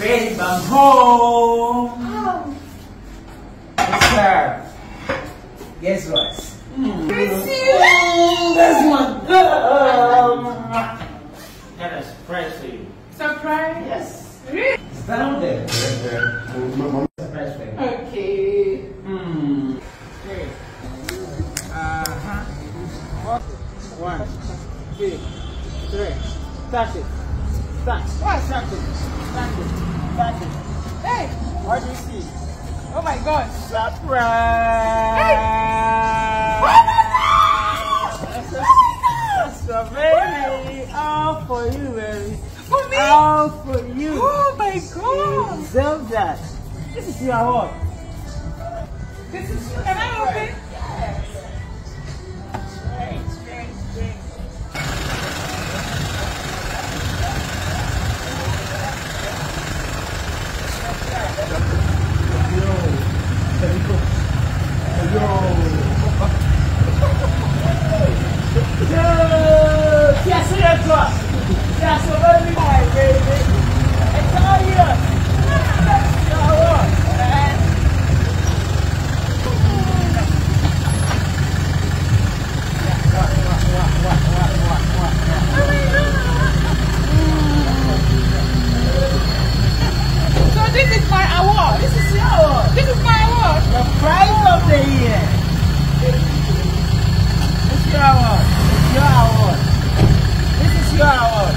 Babe, I'm home. Oh. Yes, sir. Guess what? That's my girl. Got a surprise for you. Surprise? Yes. Really? It's down there. Surprise for you. Okay. Okay. One, two, three. Touch it. Touch. What? Touch it. Touch it. Touch it. Hey! What do you see? Oh my God! Surprise! Hey! Oh my God! That's a baby. All for you, baby. For me? All for you. Oh my You God! deserve that. This is your award. This is you. Can I open? Yes. Straight, straight, straight. So this is my award. This is your award. This is my award. The prize of the year. It's your award. It's your award. This is your award.